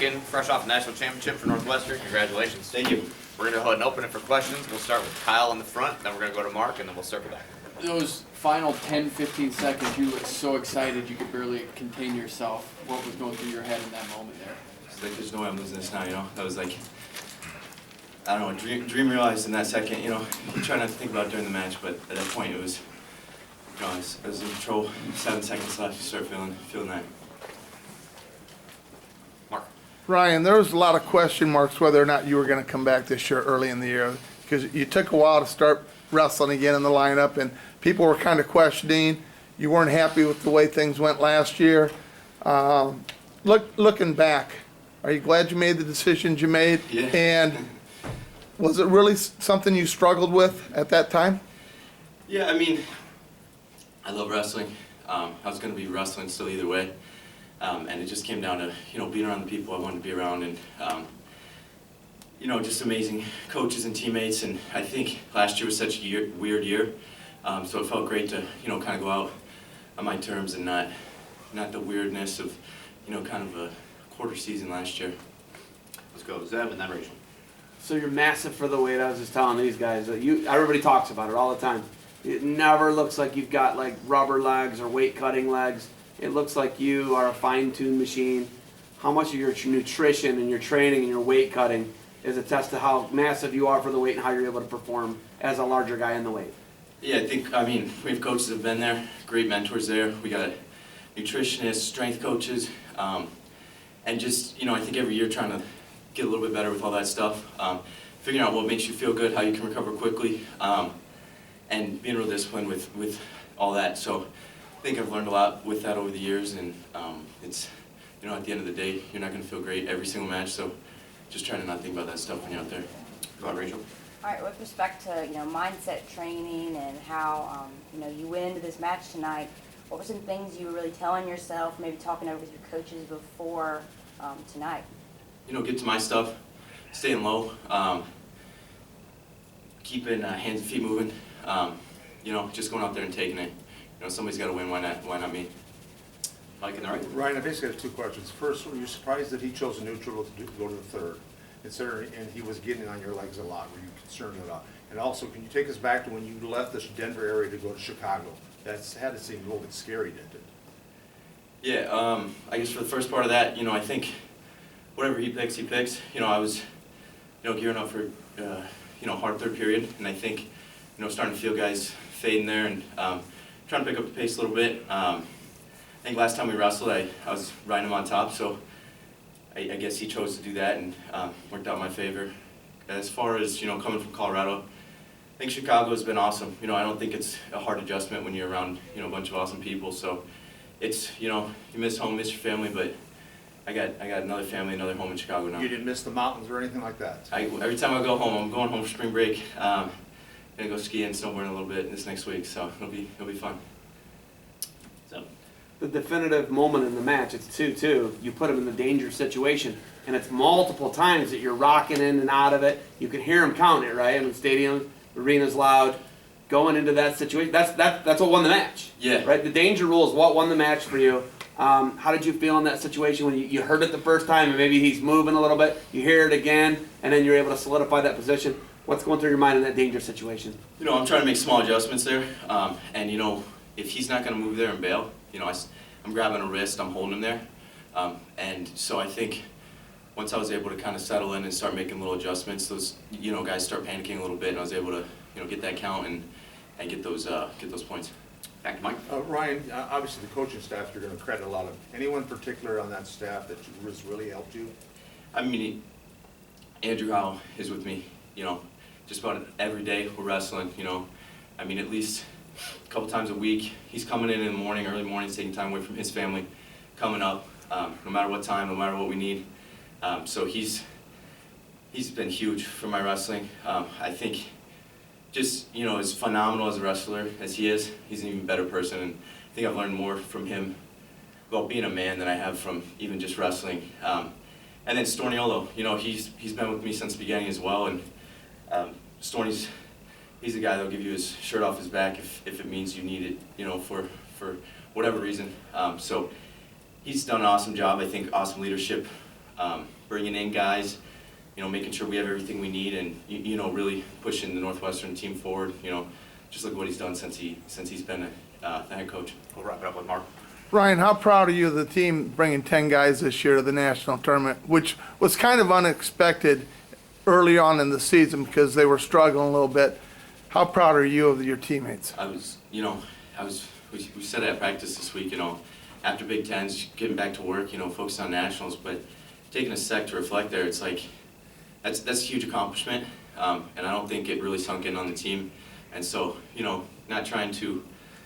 Deakin, fresh off the national championship for Northwestern. Congratulations. Thank you. We're going to go ahead and open it for questions. We'll start with Kyle in the front, then we're going to go to Mark, and then we'll circle back. Those final 10-15 seconds, you looked so excited you could barely contain yourself. What was going through your head in that moment there? It's like, there's no way I'm losing this now, you know? That was like, I don't know, dream realized in that second, you know? You try not to think about it during the match, but at that point it was, you know, I was in control. 7 seconds left, you start feeling that. Mark. Ryan, there was a lot of question marks whether or not you were going to come back this year early in the year because you took a while to start wrestling again in the lineup, and people were kind of questioning. You weren't happy with the way things went last year. Looking back, are you glad you made the decisions you made? Yeah. And was it really something you struggled with at that time? Yeah, I mean, I love wrestling. I was going to be wrestling still either way. And it just came down to, you know, being around the people I wanted to be around and, you know, just amazing coaches and teammates. And I think last year was such a weird year. So it felt great to, you know, kind of go out on my terms and not the weirdness of, you know, kind of a quarter season last year. Let's go Zeb and then Rachel. So you're massive for the weight. I was just telling these guys that everybody talks about it all the time. It never looks like you've got like rubber legs or weight cutting legs. It looks like you are a fine-tuned machine. How much of your nutrition and your training and your weight cutting is a test to how massive you are for the weight and how you're able to perform as a larger guy in the weight? Yeah, I mean, we have coaches that have been there, great mentors there. We got nutritionists, strength coaches, and just, you know, I think every year trying to get a little bit better with all that stuff. Figuring out what makes you feel good, how you can recover quickly, and being real disciplined with all that. So I think I've learned a lot with that over the years, and it's, you know, at the end of the day, you're not going to feel great every single match, so just trying to not think about that stuff when you're out there. Go on, Rachel. All right, with respect to, you know, mindset training and how, you know, you went into this match tonight, what were some things you were really telling yourself, maybe talking over with your coaches before tonight? You know, get to my stuff, staying low, keeping hands and feet moving, you know, just going out there and taking it. You know, somebody's got to win, why not me? Mike and the right. Ryan, I basically have two questions. First, were you surprised that he chose a neutral to go to the third? And he was getting on your legs a lot. Were you concerned at all? And also, can you take us back to when you left this Denver area to go to Chicago? That's had to seem a little bit scary, didn't it? Yeah, I guess for the first part of that, you know, I think whatever he picks, he picks. You know, I was, you know, gearing up for, you know, hard third period, and I think, you know, starting to feel guys fading there and trying to pick up the pace a little bit. I think last time we wrestled, I was riding him on top, so I guess he chose to do that and worked out in my favor. As far as, you know, coming from Colorado, I think Chicago has been awesome. You know, I don't think it's a hard adjustment when you're around, you know, a bunch of awesome people. So it's, you know, you miss home, miss your family, but I got another family, another home in Chicago now. You didn't miss the mountains or anything like that? Every time I go home, I'm going home for spring break. Gonna go skiing and snowboarding a little bit this next week, so it'll be fun. So. The definitive moment in the match, it's 2-2. You put him in the danger situation, and it's multiple times that you're rocking in and out of it. You can hear him count it, right? I mean, stadium, arena's loud. Going into that situation, that's what won the match. Yeah. Right. The danger rule is what won the match for you. How did you feel in that situation when you heard it the first time and maybe he's moving a little bit? You hear it again, and then you're able to solidify that position. What's going through your mind in that danger situation? You know, I'm trying to make small adjustments there, and you know, if he's not going to move there and bail, you know, I'm grabbing a wrist, I'm holding him there, and so I think once I was able to kind of settle in and start making little adjustments, those, you know, guys start panicking a little bit, and I was able to, you know, get that count and get those points. Back to Mike. Ryan, obviously the coaching staff you're going to credit a lot of. Anyone particular on that staff that has really helped you? I mean, Andrew Howe is with me, you know, just about every day we're wrestling, you know. I mean, at least a couple times a week. He's coming in the morning, early mornings, taking time away from his family, coming up, no matter what time, no matter what we need. So he's been huge for my wrestling. I think just, you know, as phenomenal as a wrestler as he is, he's an even better person. And I think I've learned more from him about being a man than I have from even just wrestling. And then Storniolo, you know, he's been with me since the beginning as well. And Storny's, he's the guy that'll give you his shirt off his back if it means you need it, you know, for whatever reason. So he's done an awesome job. I think awesome leadership bringing in guys, you know, making sure we have everything we need, and you know, really pushing the Northwestern team forward. You know, just look what he's done since he's been the head coach. We'll wrap it up with Mark. Ryan, how proud are you of the team bringing 10 guys this year to the national tournament, which was kind of unexpected early on in the season because they were struggling a little bit. How proud are you of your teammates? We said it at practice this week, you know, after Big Ten's, getting back to work, you know, focusing on nationals, but taking a sec to reflect there, it's like, that's a huge accomplishment, and I don't think it really sunk in on the team. And so, you know, not trying to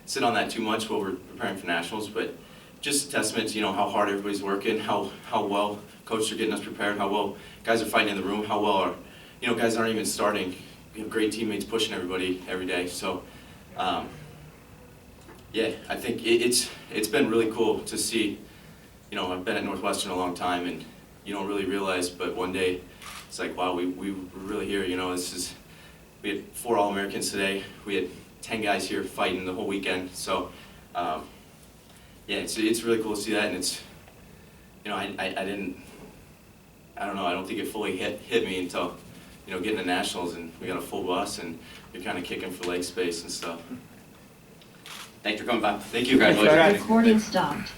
sit on that too much while we're preparing for nationals, but just a testament to, you know, how hard everybody's working, how well coaches are getting us prepared, how well guys are fighting in the room, how well our, you know, guys aren't even starting. We have great teammates pushing everybody every day. So, yeah, I think it's been really cool to see. You know, I've been at Northwestern a long time, and you don't really realize, but one day it's like, wow, we were really here. You know, we had 4 All-Americans today. We had 10 guys here fighting the whole weekend. So, yeah, it's really cool to see that, and it's, you know, I don't know, I don't think it fully hit me until, you know, getting to nationals and we got a full bus and you're kind of kicking for leg space and stuff. Thanks for coming by. Thank you, congratulations. Recording stopped.